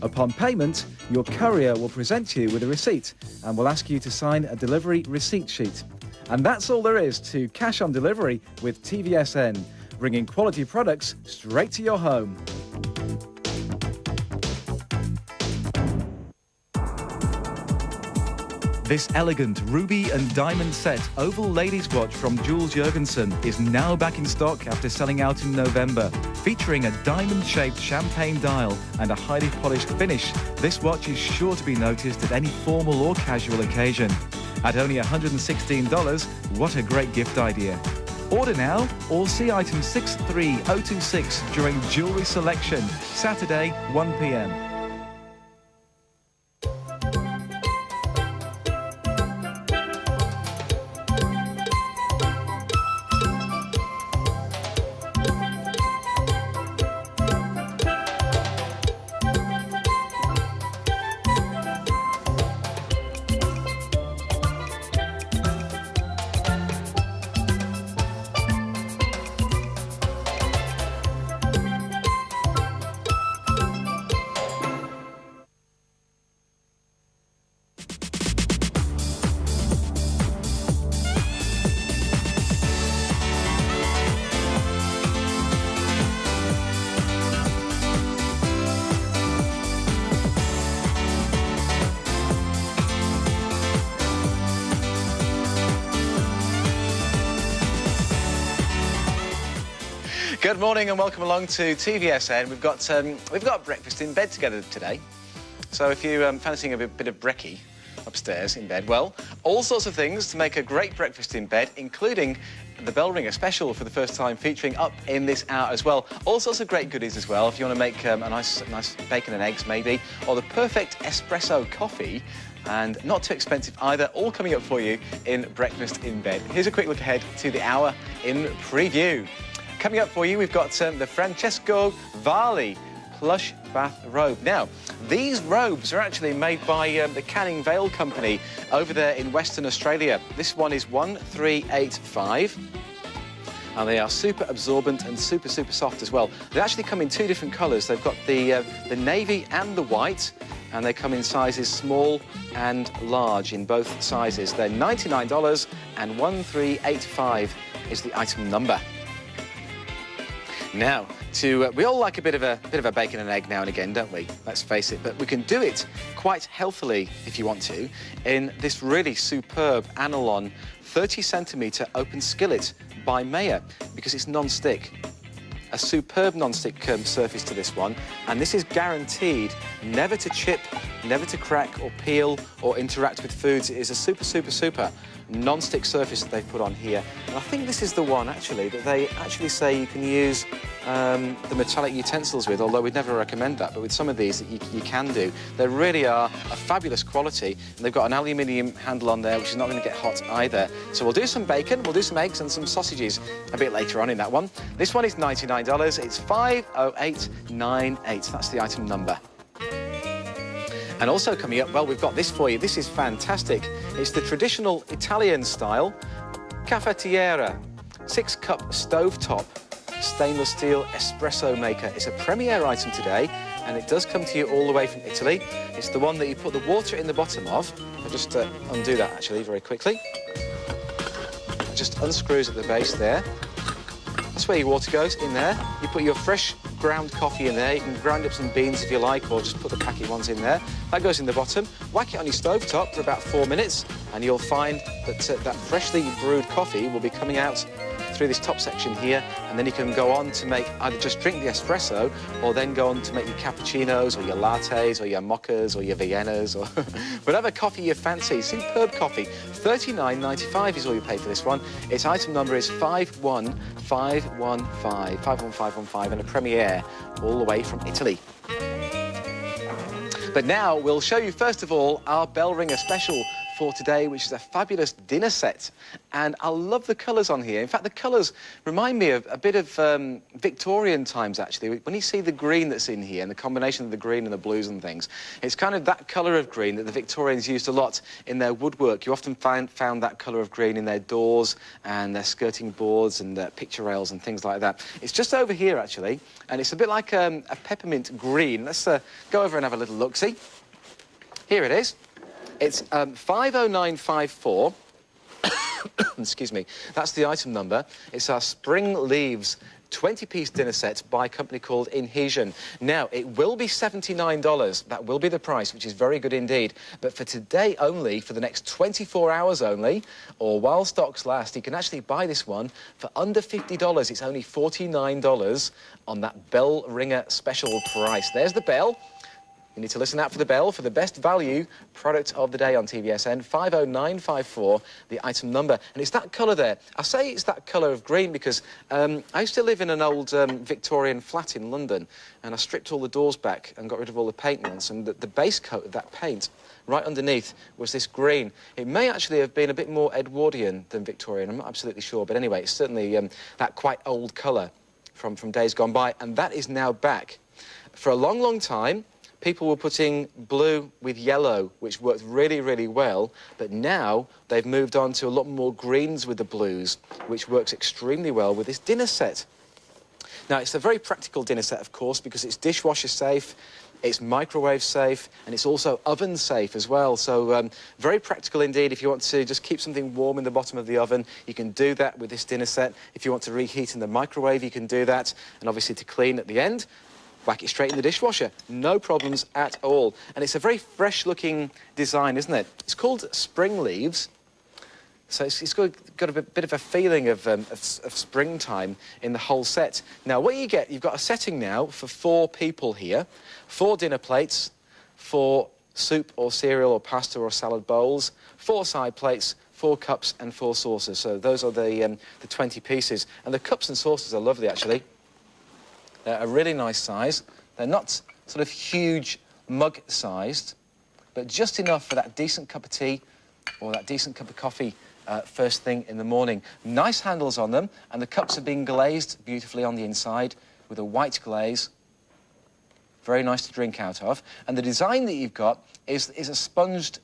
Upon payment, your courier will present you with a receipt and will ask you to sign a delivery receipt sheet. And that's all there is to cash on delivery with TVSN, bringing quality products straight to your home. This elegant ruby and diamond set oval ladies watch from Jules Jurgensen is now back in stock after selling out in November. Featuring a diamond-shaped champagne dial and a highly polished finish, this watch is sure to be noticed at any formal or casual occasion. At only $116, what a great gift idea. Order now or see item 63026 during Jewellery Selection, Saturday, 1 p.m. Good morning and welcome along to TVSN. We've got breakfast in bed together today. So if you're fancying a bit of brekkie upstairs in bed, well, all sorts of things to make a great breakfast in bed, including the bell ringer special for the first time featuring up in this hour as well. All sorts of great goodies as well if you want to make a nice bacon and eggs maybe, or the perfect espresso coffee. And not too expensive either, all coming up for you in Breakfast in Bed. Here's a quick look ahead to the hour in preview. Coming up for you, we've got the Francesco Valli plush bath robe. Now, these robes are actually made by the Canning Vale company over there in Western Australia. This one is 1385. And they are super absorbent and super soft as well. They actually come in two different colours. They've got the navy and the white, and they come in sizes small and large in both sizes. They're $99 and 1385 is the item number. Now, we all like a bit of a bacon and egg now and again, don't we? Let's face it. But we can do it quite healthily, if you want to, in this really superb Analon 30cm open skillet by Mayer, because it's non-stick. A superb non-stick surface to this one, and this is guaranteed never to chip, never to crack or peel or interact with foods. It is a super non-stick surface that they've put on here. And I think this is the one, actually, that they actually say you can use the metallic utensils with, although we'd never recommend that, but with some of these that you can do. They really are a fabulous quality, and they've got an aluminium handle on there, which is not going to get hot either. So we'll do some bacon, we'll do some eggs and some sausages a bit later on in that one. This one is $99. It's 50898. That's the item number. And also coming up, well, we've got this for you. This is fantastic. It's the traditional Italian style cafetiera, 6-cup stovetop stainless steel espresso maker. It's a premiere item today, and it does come to you all the way from Italy. It's the one that you put the water in the bottom of. I'll just undo that actually very quickly. It just unscrews at the base there. That's where your water goes, in there. You put your fresh ground coffee in there. You can grind up some beans if you like, or just put the packet ones in there. That goes in the bottom. Whack it on your stovetop for about 4 minutes, and you'll find that that freshly brewed coffee will be coming out through this top section here, and then you can go on to make either just drink the espresso, or then go on to make your cappuccinos or your lattes or your mochas or your Viennas or whatever coffee you fancy. Superb coffee. $39.95 is all you pay for this one. Its item number is 51515, and a premiere all the way from Italy. But now we'll show you first of all our bell ringer special for today, which is a fabulous dinner set. And I love the colours on here. In fact, the colours remind me of a bit of Victorian times, actually. When you see the green that's in here and the combination of the green and the blues and things, it's kind of that colour of green that the Victorians used a lot in their woodwork. You often found that colour of green in their doors and their skirting boards and picture rails and things like that. It's just over here, actually, and it's a bit like a peppermint green. Let's go over and have a little look. See? Here it is. It's 50954. Excuse me. That's the item number. It's our Spring Leaves 20-piece dinner set by a company called Inhesion. Now, it will be $79. That will be the price, which is very good indeed. But for today only, for the next 24 hours only, or while stocks last, you can actually buy this one for under $50. It's only $49 on that bell ringer special price. There's the bell. You need to listen out for the bell for the best value product of the day on TVSN, 50954, the item number. And it's that colour there. I say it's that colour of green because I used to live in an old Victorian flat in London, and I stripped all the doors back and got rid of all the paint once, and the base coat of that paint right underneath was this green. It may actually have been a bit more Edwardian than Victorian, I'm not absolutely sure, but anyway, it's certainly that quite old colour from days gone by, and that is now back. For a long, long time, people were putting blue with yellow, which worked really, really well, but now they've moved on to a lot more greens with the blues, which works extremely well with this dinner set. Now, it's a very practical dinner set, of course, because it's dishwasher safe, it's microwave safe, and it's also oven safe as well. So very practical indeed. If you want to just keep something warm in the bottom of the oven, you can do that with this dinner set. If you want to reheat in the microwave, you can do that. And obviously to clean at the end, whack it straight in the dishwasher. No problems at all. And it's a very fresh-looking design, isn't it? It's called Spring Leaves. So it's got a bit of a feeling of springtime in the whole set. Now, what you get, you've got a setting now for 4 people here. 4 dinner plates, 4 soup or cereal or pasta or salad bowls, 4 side plates, 4 cups and 4 saucers. So those are the 20 pieces. And the cups and saucers are lovely, actually. They're a really nice size. They're not sort of huge mug-sized, but just enough for that decent cup of tea or that decent cup of coffee first thing in the morning. Nice handles on them, and the cups have been glazed beautifully on the inside with a white glaze. Very nice to drink out of. And the design that you've got is a sponged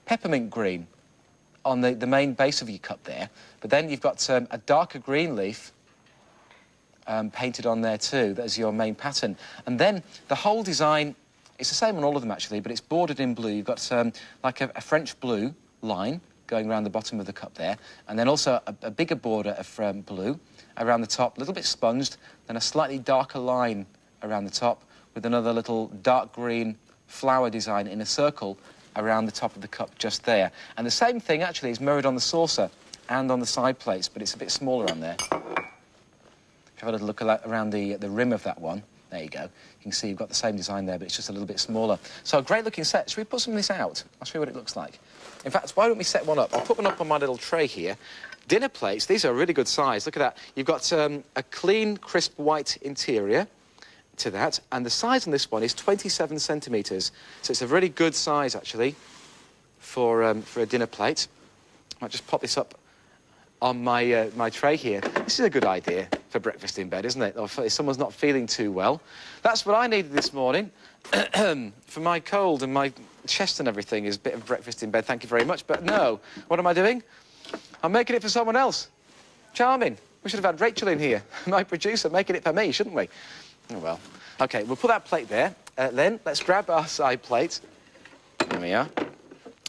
peppermint green on the main base of your cup there. But then you've got a darker green leaf painted on there too. That is your main pattern. And then the whole design, it's the same on all of them actually, but it's bordered in blue. You've got like a French blue line going around the bottom of the cup there, and then also a bigger border of blue around the top, a little bit sponged, then a slightly darker line around the top with another little dark green flower design in a circle around the top of the cup just there. And the same thing actually is mirrored on the saucer and on the side plates, but it's a bit smaller on there. If you have a little look around the rim of that one, there you go. You can see you've got the same design there, but it's just a little bit smaller. So a great looking set. Should we put some of this out? I'll show you what it looks like. In fact, why don't we set one up? I'll put one up on my little tray here. Dinner plates, these are a really good size. Look at that. You've got a clean, crisp white interior to that, and the size on this one is 27 centimetres. So it's a really good size, actually, for a dinner plate. I might just pop this up on my my tray here. This is a good idea for breakfast in bed, isn't it? Or if someone's not feeling too well. That's what I needed this morning for my cold and my chest and everything is a bit of breakfast in bed. Thank you very much. But no, what am I doing? I'm making it for someone else. Charming. We should have had Rachel in here, my producer, making it for me, shouldn't we? Oh, well. OK, we'll put that plate there. Then let's grab our side plate. There we are.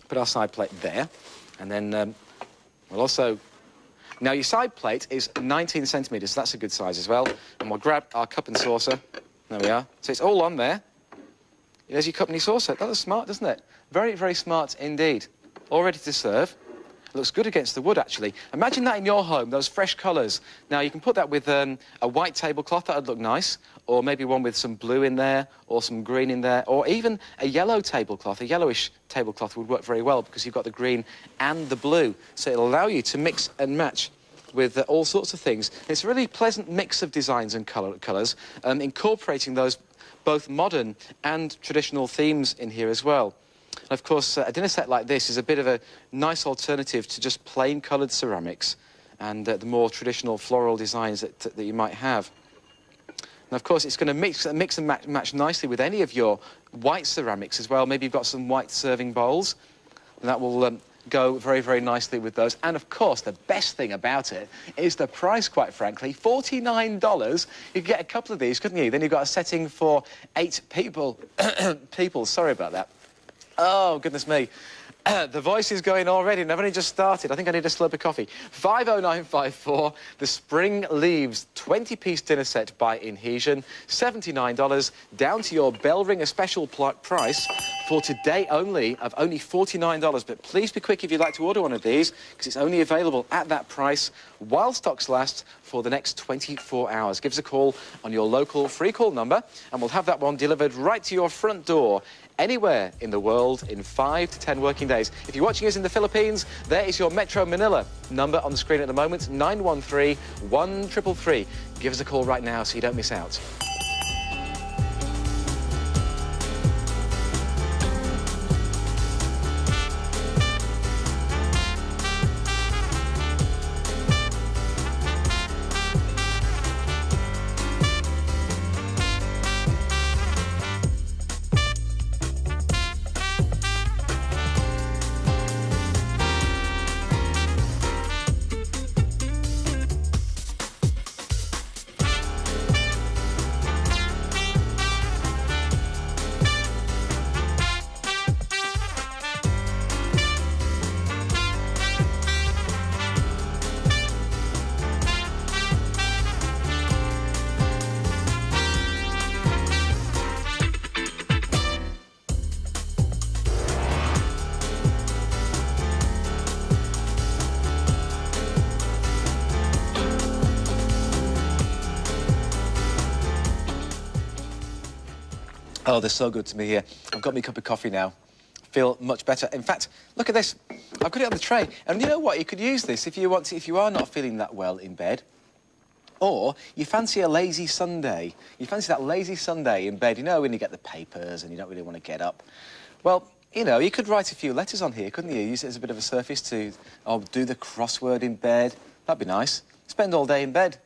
Put our side plate there. And then we'll also... Now, your side plate is 19 centimetres, so that's a good size as well. And we'll grab our cup and saucer. There we are. So it's all on there. There's your cup and your saucer. That was smart, doesn't it? Very, very smart indeed. All ready to serve. It looks good against the wood, actually. Imagine that in your home, those fresh colours. Now, you can put that with a white tablecloth. That would look nice. Or maybe one with some blue in there, or some green in there, or even a yellow tablecloth. A yellowish tablecloth would work very well because you've got the green and the blue. So it'll allow you to mix and match with all sorts of things. It's a really pleasant mix of designs and colours, incorporating those both modern and traditional themes in here as well. And of course, a dinner set like this is a bit of a nice alternative to just plain coloured ceramics and the more traditional floral designs that you might have. And of course, it's going to mix and match nicely with any of your white ceramics as well. Maybe you've got some white serving bowls, and that will go very, very nicely with those. And of course, the best thing about it is the price, quite frankly. $49. You could get a couple of these, couldn't you? Then you've got a setting for 8 people. Sorry about that. Oh, goodness me. The voice is going already, and I've only just started. I think I need a slurp of coffee. 50954, the Spring Leaves 20-piece dinner set by Inhesion, $79, down to your bell ringer special price for today only of only $49. But please be quick if you'd like to order one of these, because it's only available at that price while stocks last for the next 24 hours. Give us a call on your local free call number, and we'll have that one delivered right to your front door anywhere in the world in 5 to 10 working days. If you're watching us in the Philippines, there is your Metro Manila number on the screen at the moment, 913-1333. Give us a call right now so you don't miss out. Oh, they're so good to me here. I've got me a cup of coffee now. Feel much better. In fact, look at this. I've got it on the tray. And you know what? You could use this if you want to, if you are not feeling that well in bed. Or you fancy a lazy Sunday. You fancy that lazy Sunday in bed, you know, when you get the papers and you don't really want to get up. Well, you know, you could write a few letters on here, couldn't you? Use it as a bit of a surface to do the crossword in bed. That'd be nice. Spend all day in bed.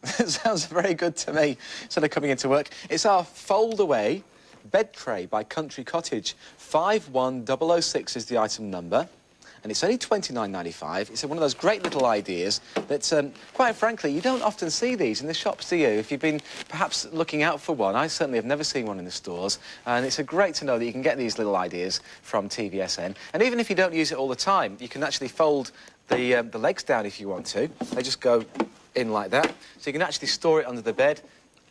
Sounds very good to me, instead of coming into work. It's our fold-away bed tray by Country Cottage. 51006 is the item number, and it's only $29.95. It's one of those great little ideas that, quite frankly, you don't often see these in the shops, do you? If you've been perhaps looking out for one, I certainly have never seen one in the stores, and it's great to know that you can get these little ideas from TVSN. And even if you don't use it all the time, you can actually fold the legs down if you want to. They just go in like that, so you can actually store it under the bed,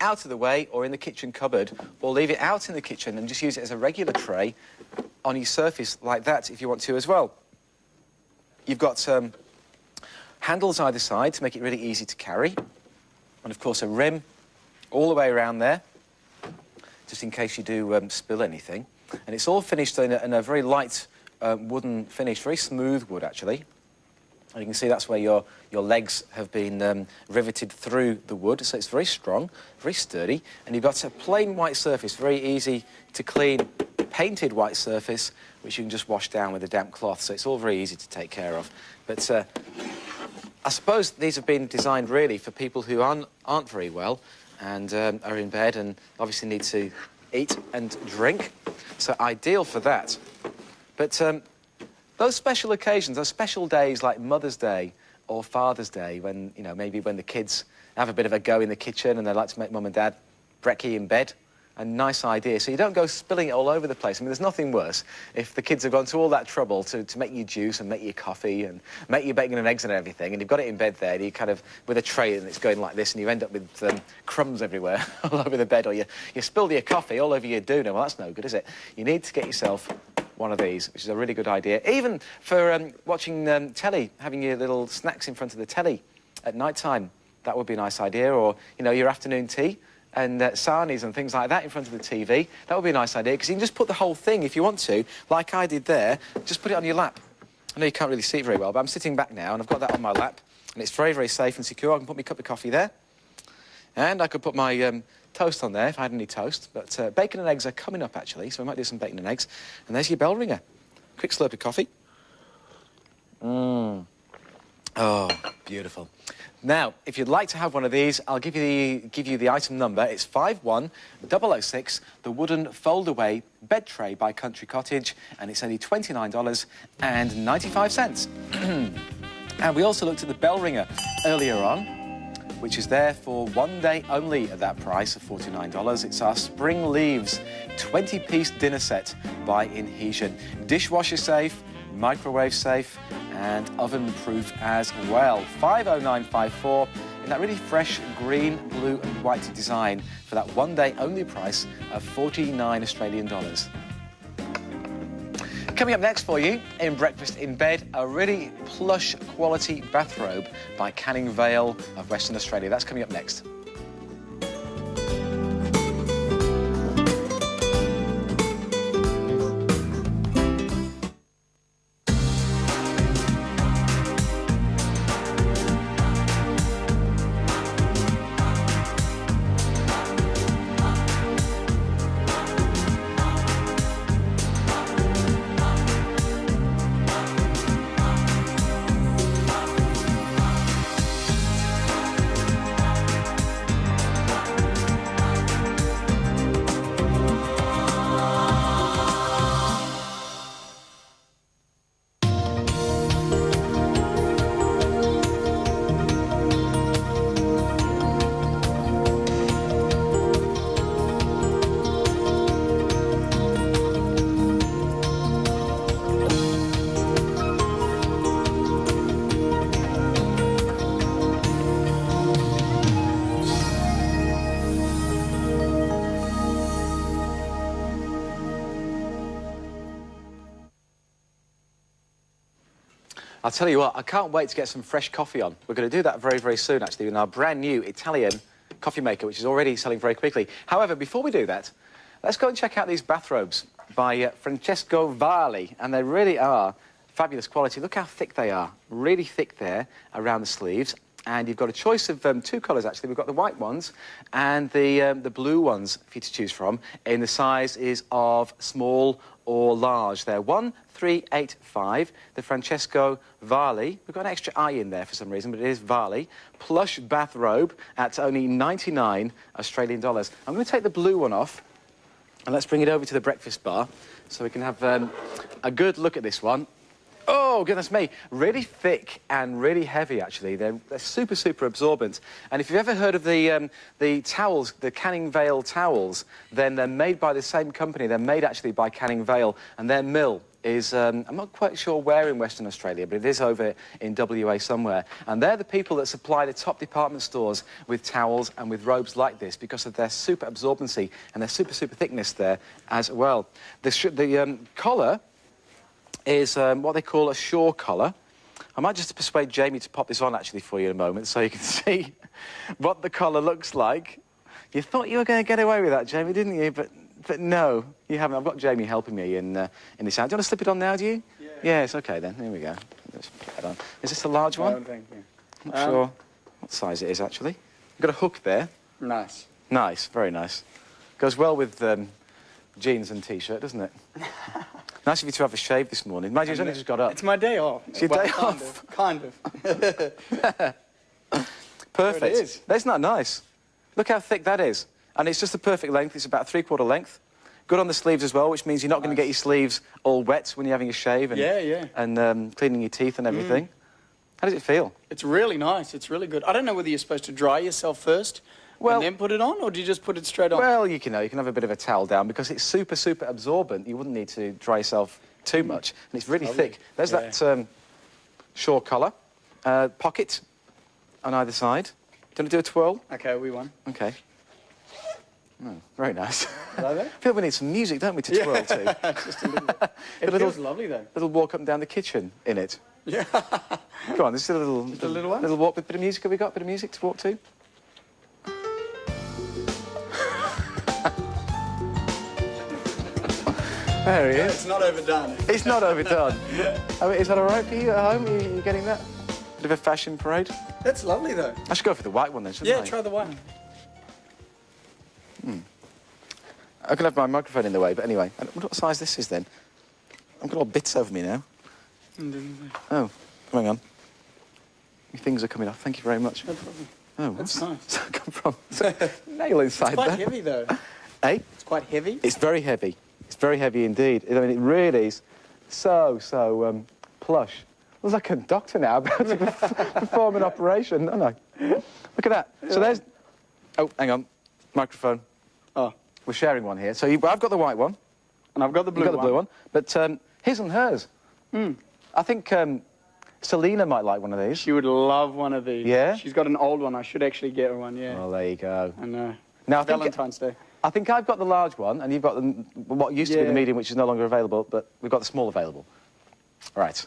out of the way, or in the kitchen cupboard, or leave it out in the kitchen and just use it as a regular tray on your surface like that if you want to as well. You've got handles either side to make it really easy to carry, and of course a rim all the way around there, just in case you do spill anything. And it's all finished in a very light wooden finish, very smooth wood actually. And you can see that's where your legs have been riveted through the wood, so it's very strong, very sturdy. And you've got a plain white surface, very easy to clean, painted white surface, which you can just wash down with a damp cloth, so it's all very easy to take care of. But I suppose these have been designed really for people who aren't very well and are in bed and obviously need to eat and drink, so ideal for that. But those special occasions, those special days like Mother's Day or Father's Day, when, you know, maybe when the kids have a bit of a go in the kitchen and they like to make Mum and Dad brekkie in bed, a nice idea. So you don't go spilling it all over the place. I mean, there's nothing worse if the kids have gone to all that trouble to make you juice and make you coffee and make you bacon and eggs and everything, and you've got it in bed there, and you kind of, with a tray and it's going like this, and you end up with crumbs everywhere all over the bed, or you spill your coffee all over your doona. Well, that's no good, is it? You need to get yourself one of these, which is a really good idea. Even for watching telly, having your little snacks in front of the telly at night time, that would be a nice idea. Or, you know, your afternoon tea and sarnies and things like that in front of the TV. That would be a nice idea, because you can just put the whole thing, if you want to, like I did there, just put it on your lap. I know you can't really see it very well, but I'm sitting back now and I've got that on my lap, and it's very, very safe and secure. I can put my cup of coffee there, and I could put my toast on there if I had any toast. But bacon and eggs are coming up, actually, so we might do some bacon and eggs. And there's your bell ringer. Quick slurp of coffee. Mmm. Oh, beautiful. Now, if you'd like to have one of these, I'll give you the item number. It's 51006, the wooden fold-away bed tray by Country Cottage, and it's only $29.95. And we also looked at the bell ringer earlier on, which is there for 1 day only at that price of $49. It's our Spring Leaves 20-piece dinner set by Inhesion. Dishwasher safe, microwave safe, and oven-proof as well. 50954 in that really fresh green, blue and white design for that 1 day only price of 49 Australian dollars. Coming up next for you in Breakfast in Bed, a really plush quality bathrobe by Canning Vale of Western Australia. That's coming up next. I'll tell you what, I can't wait to get some fresh coffee on. We're going to do that very, very soon, actually, in our brand new Italian coffee maker, which is already selling very quickly. However, before we do that, let's go and check out these bathrobes by Francesco Valli, and they really are fabulous quality. Look how thick they are, really thick there around the sleeves. And you've got a choice of two colours, actually. We've got the white ones and the blue ones for you to choose from. In the size is of small or large. They're 1385. The Francesco Valli. We've got an extra I in there for some reason, but it is Valli. Plush bathrobe at only 99 Australian dollars. I'm going to take the blue one off and let's bring it over to the breakfast bar so we can have a good look at this one. Oh, goodness me. Really thick and really heavy, actually. They're super, super absorbent. And if you've ever heard of the towels, the Canning Vale towels, then they're made by the same company. They're made, actually, by Canning Vale. And their mill is, I'm not quite sure where in Western Australia, but it is over in WA somewhere. And they're the people that supply the top department stores with towels and with robes like this because of their super absorbency and their super, super thickness there as well. The collar is what they call a shore collar. I might just persuade Jamie to pop this on, actually, for you in a moment so you can see what the collar looks like. You thought you were going to get away with that, Jamie, didn't you? But no, you haven't. I've got Jamie helping me in this house. Do you want to slip it on now, do you? Yeah. Yes, OK, then. Here we go. Let's put that on. Is this a large one? I don't think, yeah. I'm not sure what size it is, actually. You've got a hook there. Nice. Nice, very nice. Goes well with jeans and T-shirt, doesn't it? Nice of you to have a shave this morning. Mind you, he's only just got up. It's my day off. It's your day off? Kind of. Perfect. There it is. That's not nice. Look how thick that is. And it's just the perfect length. It's about 3/4 length. Good on the sleeves as well, which means you're not going to get your sleeves all wet when you're having a shave and, and cleaning your teeth and everything. How does it feel? It's really nice. It's really good. I don't know whether you're supposed to dry yourself first and then put it on, or do you just put it straight on? Well, you can have a bit of a towel down because it's super, super absorbent. You wouldn't need to dry yourself too much. And it's really thick. There's that shore collar. Pocket on either side. Do you want to do a twirl? OK, we won. OK. Oh, very nice. Like that? I feel we need some music, don't we, to twirl to? Just a little bit. It feels lovely, though. Little walk up and down the kitchen in it. Yeah. Go on, this is a little one? Little walk with a bit of music. Have we got a bit of music to walk to? There he is. It's not overdone. It's not overdone. I mean, is that all right for you at home? Are you getting that? Bit of a fashion parade? That's lovely, though. I should go for the white one then, shouldn't I? Yeah, try the white one. I can have my microphone in the way, but anyway. I wonder what size this is then. I've got all bits over me now. Oh, hang on. Your things are coming off. Thank you very much. No problem. Oh, That's what's nice. that come from? Nail inside It's quite there. heavy, though. Eh? It's quite heavy. It's very heavy. It's very heavy indeed. I mean, it really is so plush. Looks like a doctor now about to perform an operation, don't I? Look at that. Yeah. So there's... Oh, hang on. Microphone. Oh. We're sharing one here. So I've got the white one. And I've got the blue one. You've got the blue one. But his and hers. I think Selena might like one of these. She would love one of these. Yeah? She's got an old one. I should actually get her one, yeah. Well, there you go. I know. Now, Valentine's Day. I think I've got the large one, and you've got what used to be the medium, which is no longer available, but we've got the small available. All right.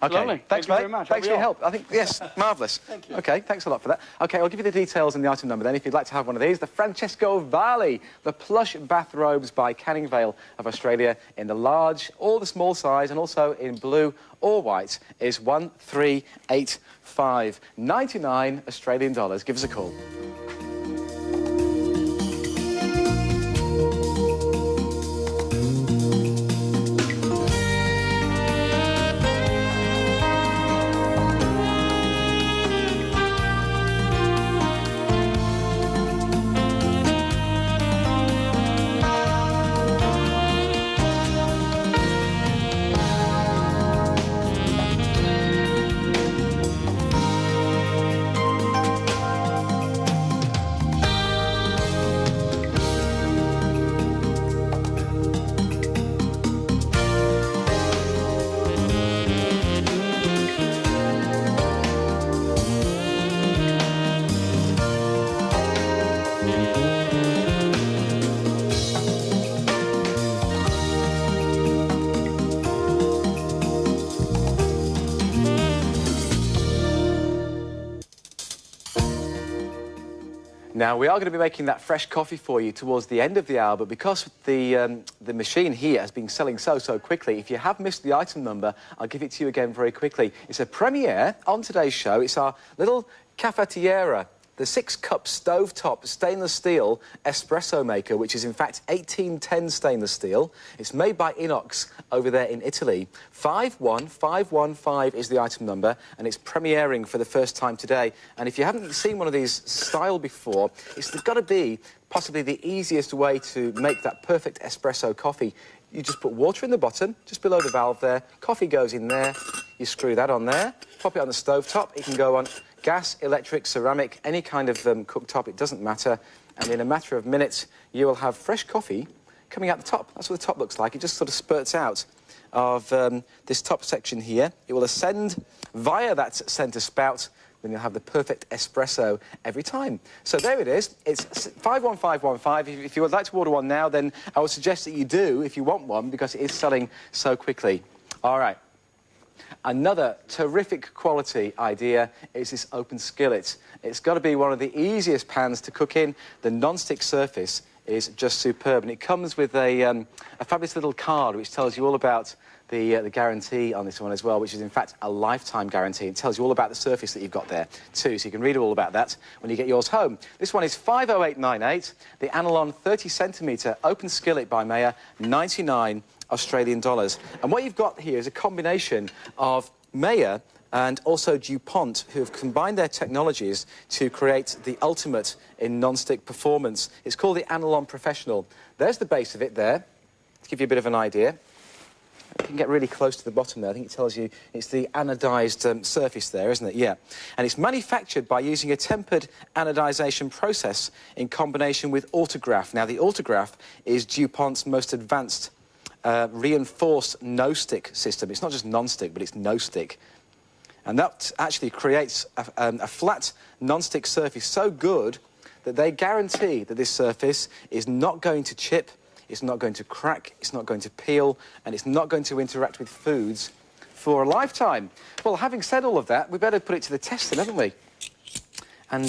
Okay. Lovely. Thanks, Thank you mate. very much. Thanks for your help. I think, yes, marvellous. Thank you. Okay, thanks a lot for that. Okay, I'll give you the details and the item number then if you'd like to have one of these. The Francesco Valli, the plush bathrobes by Canning Vale of Australia in the large or the small size and also in blue or white is 1385. 99 Australian dollars. Give us a call. Now, we are going to be making that fresh coffee for you towards the end of the hour, but because the machine here has been selling so quickly, if you have missed the item number, I'll give it to you again very quickly. It's a premiere on today's show. It's our little cafetiera, the 6-cup stovetop stainless steel espresso maker, which is in fact 1810 stainless steel. It's made by Inox over there in Italy. 51515 is the item number, and it's premiering for the first time today. And if you haven't seen one of these style before, it's got to be possibly the easiest way to make that perfect espresso coffee. You just put water in the bottom, just below the valve there. Coffee goes in there. You screw that on there. Pop it on the stovetop. It can go on gas, electric, ceramic, any kind of cooktop, it doesn't matter. And in a matter of minutes, you will have fresh coffee coming out the top. That's what the top looks like. It just sort of spurts out of this top section here. It will ascend via that centre spout. Then you'll have the perfect espresso every time. So there it is. It's 51515. If you would like to order one now, then I would suggest that you do if you want one, because it is selling so quickly. All right. Another terrific quality idea is this open skillet. It's got to be one of the easiest pans to cook in. The non-stick surface is just superb, and it comes with a fabulous little card which tells you all about the guarantee on this one as well, which is in fact a lifetime guarantee. It tells you all about the surface that you've got there too, so you can read all about that when you get yours home. This one is 50898, the Analon 30cm open skillet by Mayer, 99 Australian dollars. And what you've got here is a combination of Mayer and also DuPont, who have combined their technologies to create the ultimate in non-stick performance. It's called the Analon Professional. There's the base of it there, to give you a bit of an idea. You can get really close to the bottom there. I think it tells you it's the anodized surface there, isn't it? Yeah. And it's manufactured by using a tempered anodization process in combination with autograph. Now, the autograph is DuPont's most advanced reinforced no-stick system. It's not just non-stick, but it's no-stick. And that actually creates a flat non-stick surface so good that they guarantee that this surface is not going to chip, it's not going to crack, it's not going to peel, and it's not going to interact with foods for a lifetime. Well, having said all of that, we better put it to the test then, haven't we? And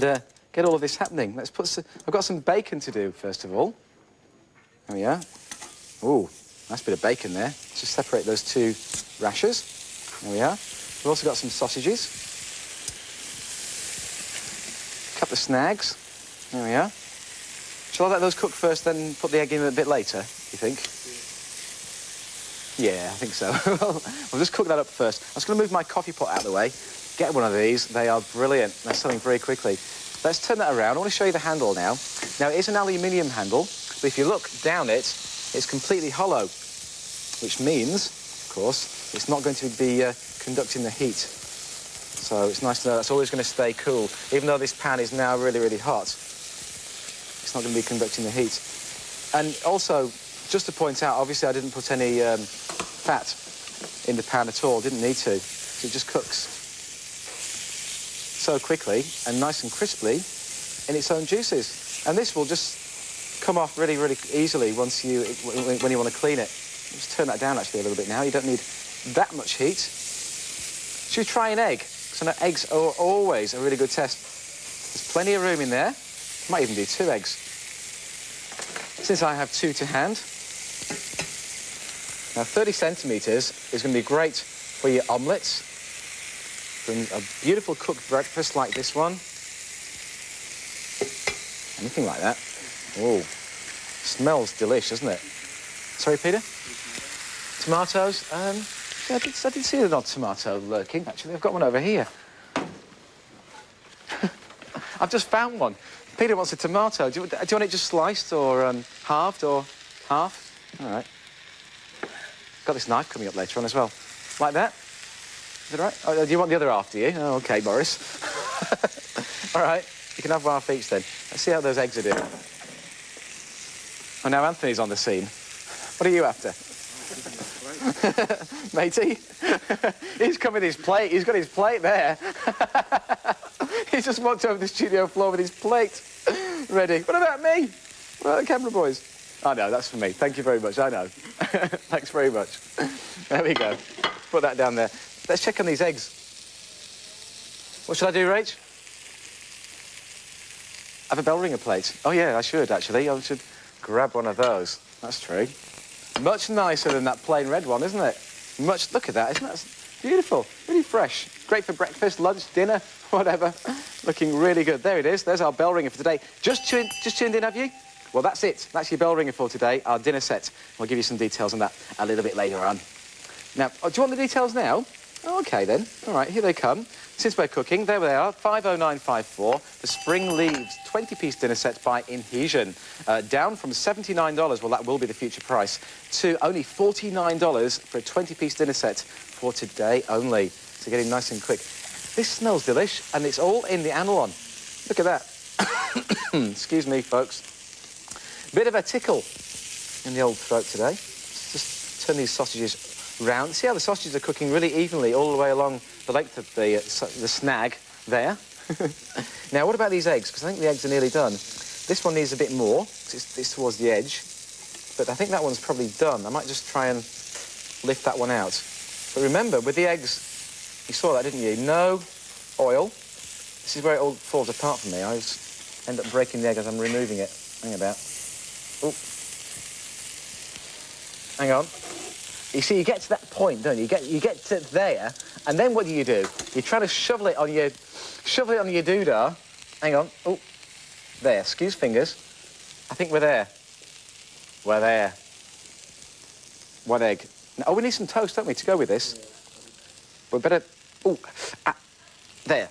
get all of this happening. Let's put I've got some bacon to do, first of all. There we are. Ooh. Nice bit of bacon there. Let's just separate those two rashers. There we are. We've also got some sausages. A couple of snags. There we are. Shall I let those cook first, then put the egg in a bit later, you think? Yeah, I think so. We'll just cook that up first. I'm just going to move my coffee pot out of the way. Get one of these. They are brilliant. They're selling very quickly. Let's turn that around. I want to show you the handle now. Now, it is an aluminium handle, but if you look down it, it's completely hollow, which means, of course, it's not going to be conducting the heat. So it's nice to know that's always going to stay cool. Even though this pan is now really, really hot, it's not going to be conducting the heat. And also, just to point out, obviously I didn't put any fat in the pan at all. Didn't need to. So it just cooks so quickly and nice and crisply in its own juices. And this will just come off really, really easily once when you want to clean it. Just turn that down actually a little bit now. You don't need that much heat. Should we try an egg? Because I know eggs are always a really good test. There's plenty of room in there. Might even do 2 eggs. Since I have 2 to hand. Now 30 centimetres is going to be great for your omelettes. For a beautiful cooked breakfast like this one. Anything like that. Oh, smells delish, doesn't it? Sorry, Peter? Tomatoes? Yeah, I did see an odd tomato lurking, actually. I've got one over here. I've just found one. Peter wants a tomato. Do you want it just sliced or halved or half? All right. Got this knife coming up later on as well. Like that? Is it all right? Oh, do you want the other half, do you? Oh, OK, Boris. All right. You can have half each then. Let's see how those eggs are doing. Oh, now Anthony's on the scene. What are you after? Matey? He's come with his plate. He's got his plate there. He's just walked over the studio floor with his plate ready. What about me? What about the camera boys? Oh, no, that's for me. Thank you very much. I know. Thanks very much. There we go. Put that down there. Let's check on these eggs. What should I do, Rach? Have a bell ringer plate. Oh, yeah, I should, actually. I should grab one of those. That's true. Much nicer than that plain red one, isn't it? Look at that, isn't that beautiful? Really fresh. Great for breakfast, lunch, dinner, whatever. Looking really good. There it is. There's our bell ringer for today. Just tuned in, have you? Well, that's it. That's your bell ringer for today, our dinner set. We'll give you some details on that a little bit later on. Now, do you want the details now? Oh, OK, then. All right, here they come. Since we're cooking, there they are, 50954. The Spring Leaves 20-piece dinner set by Inhesion. Down from $79, well, that will be the future price, to only $49 for a 20-piece dinner set for today only. So getting nice and quick. This smells delish, and it's all in the Analon. Look at that. Excuse me, folks. Bit of a tickle in the old throat today. Just turn these sausages round. See how the sausages are cooking really evenly all the way along the length of the snag there. Now, what about these eggs? Because I think the eggs are nearly done. This one needs a bit more, because it's towards the edge. But I think that one's probably done. I might just try and lift that one out. But remember, with the eggs, you saw that, didn't you? No oil. This is where it all falls apart for me. I just end up breaking the egg as I'm removing it. Hang about. Oh. Hang on. You see, you get to that point, don't you? You get to there, and then what do? You try to shovel it on your doodah. Hang on. Oh, there. Excuse fingers. I think we're there. We're there. One egg. Now, we need some toast, don't we, to go with this? We better. Oh, there.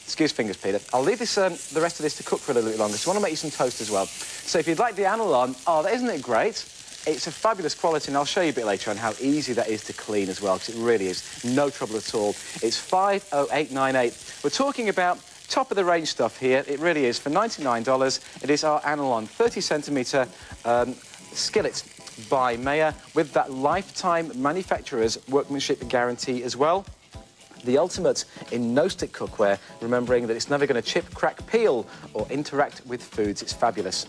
Excuse fingers, Peter. I'll leave this the rest of this to cook for a little bit longer. So I want to make you some toast as well. So if you'd like the Analon, isn't it great? It's a fabulous quality, and I'll show you a bit later on how easy that is to clean as well, because it really is no trouble at all. It's 50898. We're talking about top-of-the-range stuff here. It really is. For $99, it is our Analon 30-centimetre skillet by Mayer with that lifetime manufacturer's workmanship guarantee as well. The ultimate in no-stick cookware, remembering that it's never going to chip, crack, peel or interact with foods. It's fabulous.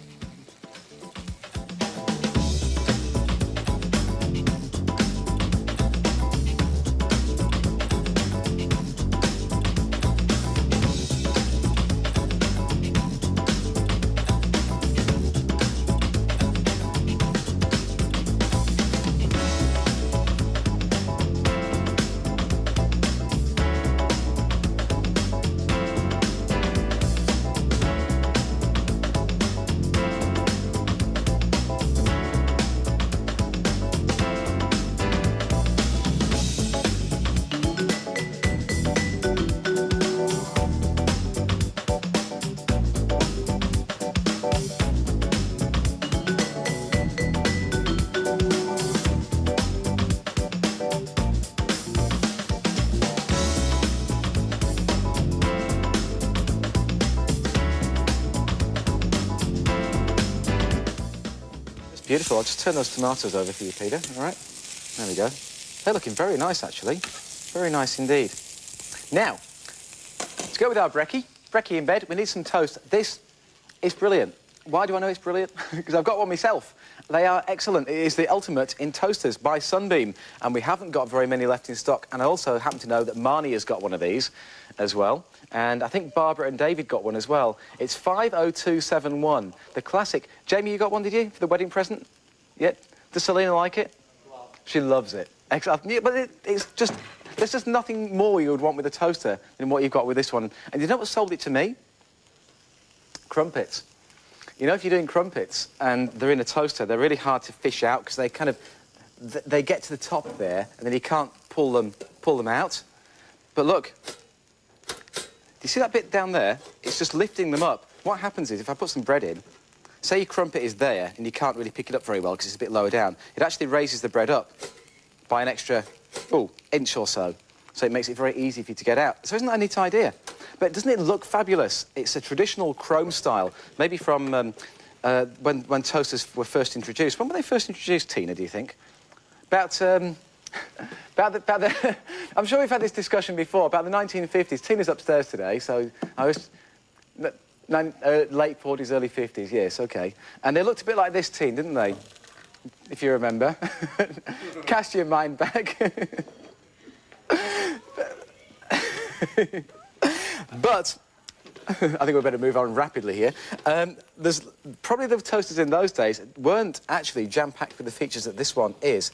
Beautiful. I'll just turn those tomatoes over for you, Peter. All right. There we go. They're looking very nice, actually. Very nice indeed. Now, to go with our brekkie in bed, we need some toast. This is brilliant. Why do I know it's brilliant? Because I've got one myself. They are excellent. It is the ultimate in toasters by Sunbeam, and we haven't got very many left in stock. And I also happen to know that Marnie has got one of these as well, and I think Barbara and David got one as well. It's 50271, the classic. Jamie, you got one, did you, for the wedding present? Yeah. Does Selena like it? Wow. She loves it. Excellent. Yeah, but it's just, there's just nothing more you would want with a toaster than what you've got with this one. And you know what sold it to me? Crumpets. You know, if you're doing crumpets and they're in a toaster, they're really hard to fish out because they kind of, they get to the top there and then you can't pull them out. But look, do you see that bit down there? It's just lifting them up. What happens is if I put some bread in, say your crumpet is there and you can't really pick it up very well because it's a bit lower down, it actually raises the bread up by an extra, inch or so. So it makes it very easy for you to get out. So isn't that a neat idea? But doesn't it look fabulous? It's a traditional chrome style, maybe from when toasters were first introduced. When were they first introduced, Tina, do you think? About the I'm sure we've had this discussion before, about the 1950s. Tina's upstairs today, so I was... late 40s, early 50s, yes, OK. And they looked a bit like this, Tina, didn't they? If you remember. Cast your mind back. But I think we better move on rapidly here. There's probably the toasters in those days weren't actually jam-packed with the features that this one is,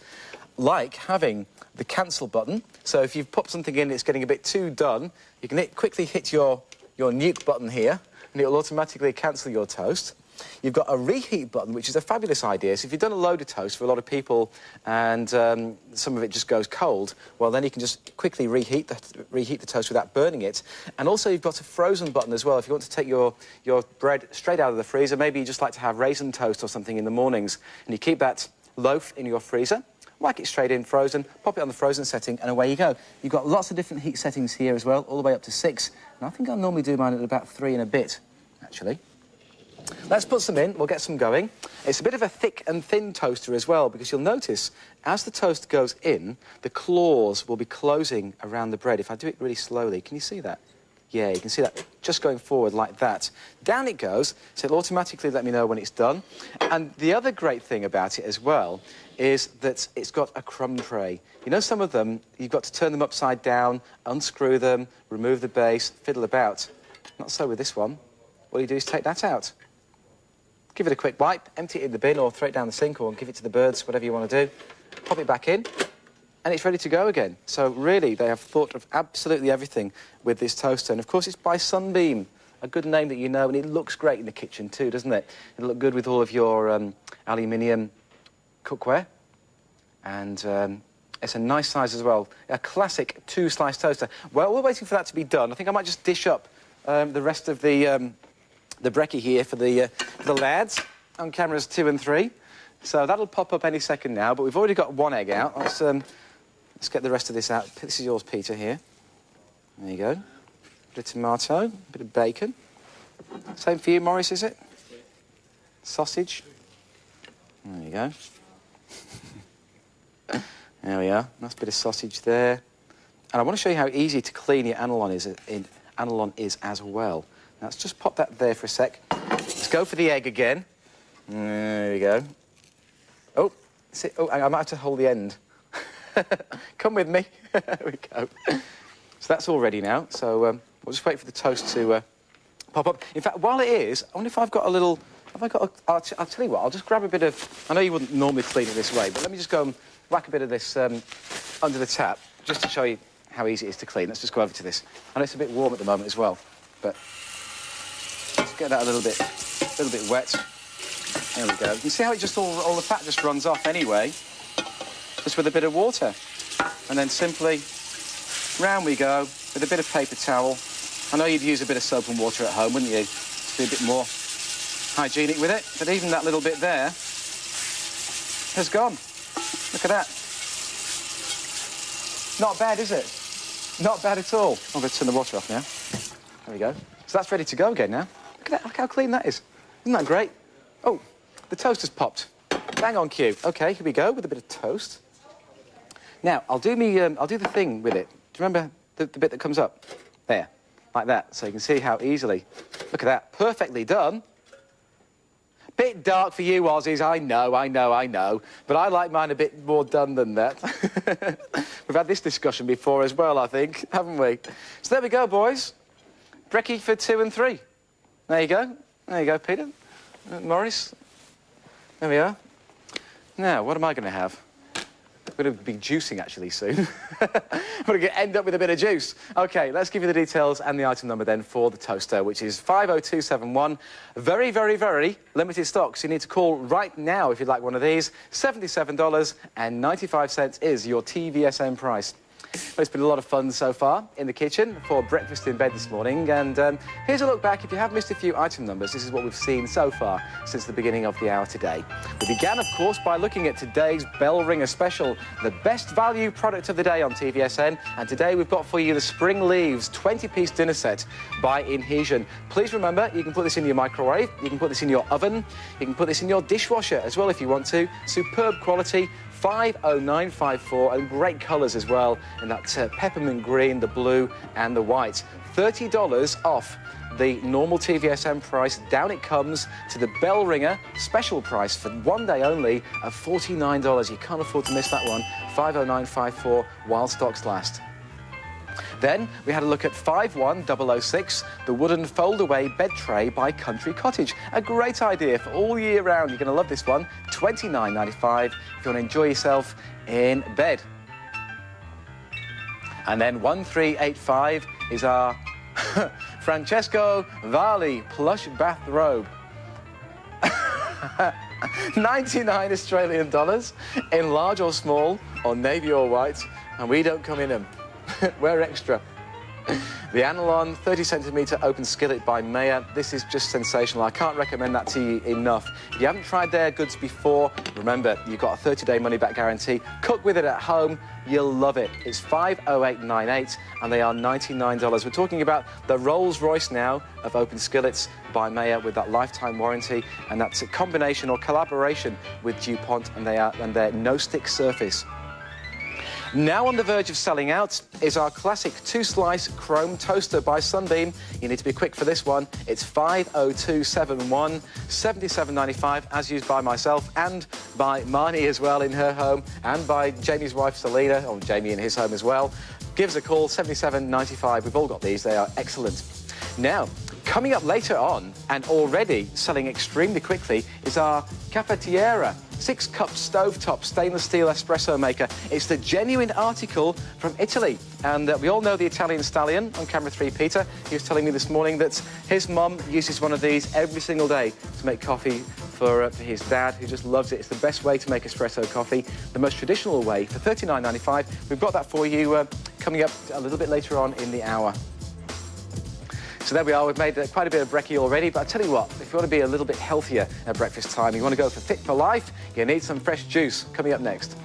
like having the cancel button. So if you've put something in, it's getting a bit too done, you can quickly hit your nuke button here, and it'll automatically cancel your toast. You've got a reheat button, which is a fabulous idea. So if you've done a load of toast for a lot of people and some of it just goes cold, well, then you can just quickly reheat the toast without burning it. And also you've got a frozen button as well. If you want to take your bread straight out of the freezer, maybe you just like to have raisin toast or something in the mornings, and you keep that loaf in your freezer, whack it straight in frozen, pop it on the frozen setting, and away you go. You've got lots of different heat settings here as well, all the way up to 6. And I think I normally do mine at about 3 and a bit, actually. Let's put some in, we'll get some going. It's a bit of a thick and thin toaster as well, because you'll notice as the toast goes in, the claws will be closing around the bread. If I do it really slowly, can you see that? Yeah, you can see that just going forward like that. Down it goes, so it'll automatically let me know when it's done. And the other great thing about it as well is that it's got a crumb tray. You know, some of them, you've got to turn them upside down, unscrew them, remove the base, fiddle about. Not so with this one. All you do is take that out. Give it a quick wipe, empty it in the bin or throw it down the sink or give it to the birds, whatever you want to do. Pop it back in, and it's ready to go again. So really, they have thought of absolutely everything with this toaster. And of course, it's by Sunbeam, a good name that you know, and it looks great in the kitchen too, doesn't it? It'll look good with all of your aluminium cookware. And it's a nice size as well. A classic 2-slice toaster. Well, we're waiting for that to be done. I think I might just dish up the rest of the brekkie here for the lads on cameras 2 and 3. So that'll pop up any second now, but we've already got 1 egg out. Let's get the rest of this out. This is yours, Peter, here. There you go. Bit of tomato, bit of bacon. Same for you, Maurice, is it? Sausage. There you go. There we are. Nice bit of sausage there. And I want to show you how easy to clean your analon is as well. Now, let's just pop that there for a sec. Let's go for the egg again. There we go. Oh, I might have to hold the end. Come with me. There we go. So that's all ready now. So we'll just wait for the toast to pop up. In fact, while it is, I wonder if I've got a little... I'll tell you what, I'll just grab a bit of... I know you wouldn't normally clean it this way, but let me just go and whack a bit of this under the tap, just to show you how easy it is to clean. Let's just go over to this. I know it's a bit warm at the moment as well, but... Let's get that a little bit wet. There we go. You can see how it just all the fat just runs off anyway, just with a bit of water. And then simply round we go with a bit of paper towel. I know you'd use a bit of soap and water at home, wouldn't you? To be a bit more hygienic with it. But even that little bit there has gone. Look at that. Not bad, is it? Not bad at all. I'm going to turn the water off now. There we go. So that's ready to go again now. Look at that, look how clean that is. Isn't that great? Oh, the toaster's popped. Bang on cue. OK, here we go with a bit of toast. Now, I'll do the thing with it. Do you remember the bit that comes up? There, like that. So you can see how easily. Look at that. Perfectly done. Bit dark for you, Aussies. I know. But I like mine a bit more done than that. We've had this discussion before as well, I think, haven't we? So there we go, boys. Brekkie for 2 and 3. There you go. There you go, Peter. Maurice. There we are. Now, what am I going to have? I'm going to be juicing, actually, soon. I'm going to end up with a bit of juice. OK, let's give you the details and the item number, then, for the toaster, which is 50271. Very, very, very limited stock, so you need to call right now if you'd like one of these. $77.95 is your TVSN price. Well, it's been a lot of fun so far in the kitchen for breakfast in bed this morning, and here's a look back. If you have missed a few item numbers, this is what we've seen so far since the beginning of the hour today. We began, of course, by looking at today's bell ringer special, the best value product of the day on TVSN, and today we've got for you the Spring Leaves 20-piece dinner set by Inhesion. Please remember, you can put this in your microwave, you can put this in your oven, you can put this in your dishwasher as well if you want to. Superb quality. 50954, and great colours as well, in that peppermint green, the blue and the white. $30 off the normal TVSN price. Down it comes to the bell ringer special price for one day only of $49. You can't afford to miss that one. 50954 while stocks last. Then we had a look at 51006, the wooden fold-away bed tray by Country Cottage. A great idea for all year round. You're going to love this one. $29.95 if you want to enjoy yourself in bed. And then 1385 is our Francesco Valli plush bathrobe. 99 Australian dollars in large or small, or navy or white, and we don't come in them. We're extra. The Anilon 30cm open skillet by Maya. This is just sensational. I can't recommend that to you enough. If you haven't tried their goods before, remember, you've got a 30-day money-back guarantee. Cook with it at home. You'll love it. It's 50898, and they are $99. We're talking about the Rolls-Royce now of open skillets by Maya with that lifetime warranty, and that's a combination or collaboration with DuPont, and their no-stick surface. Now on the verge of selling out is our classic 2-slice chrome toaster by Sunbeam. You need to be quick for this one. It's 50271, $77.95, as used by myself and by Marnie as well in her home, and by Jamie's wife Selena, or Jamie in his home as well. Give us a call, $77.95. We've all got these. They are excellent. Now, coming up later on, and already selling extremely quickly, is our Cafetiera 6-cup stovetop stainless steel espresso maker. It's the genuine article from Italy. And we all know the Italian stallion on camera 3, Peter. He was telling me this morning that his mum uses one of these every single day to make coffee for his dad, who just loves it. It's the best way to make espresso coffee, the most traditional way, for $39.95. We've got that for you coming up a little bit later on in the hour. So there we are. We've made quite a bit of brekkie already, but I tell you what, if you want to be a little bit healthier at breakfast time, you want to go for fit for life, you need some fresh juice. Coming up next.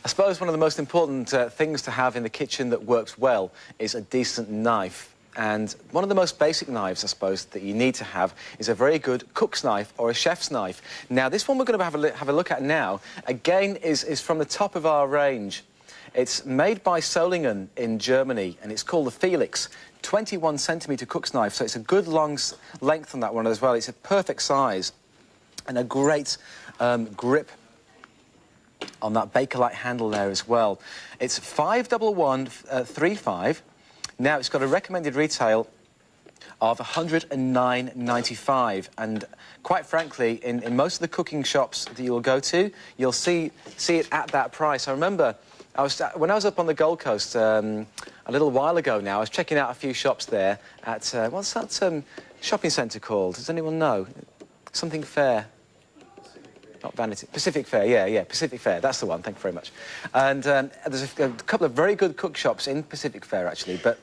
I suppose one of the most important things to have in the kitchen that works well is a decent knife. And one of the most basic knives, I suppose, that you need to have is a very good cook's knife or a chef's knife. Now, this one we're going to have a look at now, again, is from the top of our range. It's made by Solingen in Germany, and it's called the Felix. 21 centimetre cook's knife, so it's a good long length on that one as well. It's a perfect size and a great grip on that Bakelite handle there as well. It's 51135. Now, it's got a recommended retail of $109.95, and quite frankly, in most of the cooking shops that you'll go to, you'll see it at that price. I remember when I was up on the Gold Coast a little while ago now, I was checking out a few shops there at what's that shopping centre called? Does anyone know? Something Fair. Not Vanity. Pacific Fair, yeah, Pacific Fair. That's the one, thank you very much. And there's a couple of very good cook shops in Pacific Fair, actually, but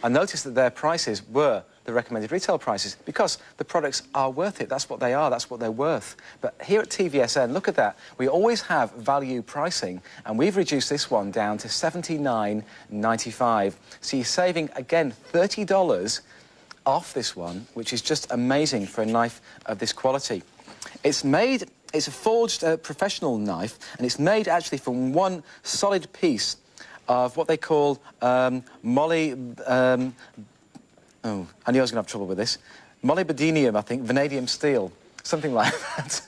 I noticed that their prices were the recommended retail prices because the products are worth it. That's what they are, that's what they're worth. But here at TVSN, look at that. We always have value pricing, and we've reduced this one down to $79.95. So you're saving, again, $30 off this one, which is just amazing for a knife of this quality. It's a forged professional knife, and it's made actually from one solid piece of what they call oh, I knew I was going to have trouble with this. Molybdenum, I think, vanadium steel, something like that.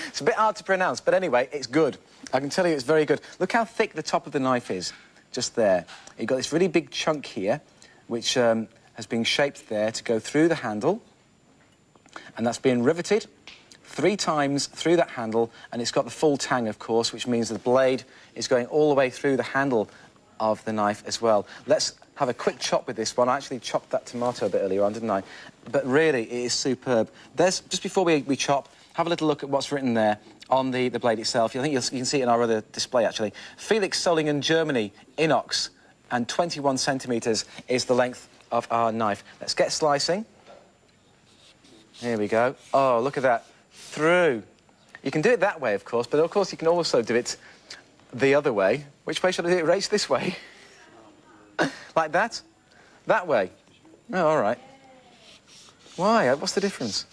It's a bit hard to pronounce, but anyway, it's good. I can tell you it's very good. Look how thick the top of the knife is, just there. You've got this really big chunk here, which has been shaped there to go through the handle, and that's being riveted 3 times through that handle, and it's got the full tang, of course, which means the blade is going all the way through the handle of the knife as well. Let's have a quick chop with this one. I actually chopped that tomato a bit earlier on, didn't I? But really, it is superb. Just before we chop, have a little look at what's written there on the blade itself. I think you can see it in our other display, actually. Felix Solingen, Germany, inox, and 21 centimetres is the length of our knife. Let's get slicing. Here we go. Oh, look at that. Through. You can do it that way, of course, but of course you can also do it the other way. Which way should I do it? Race this way? Like that? That way? Oh, all right. Why? What's the difference?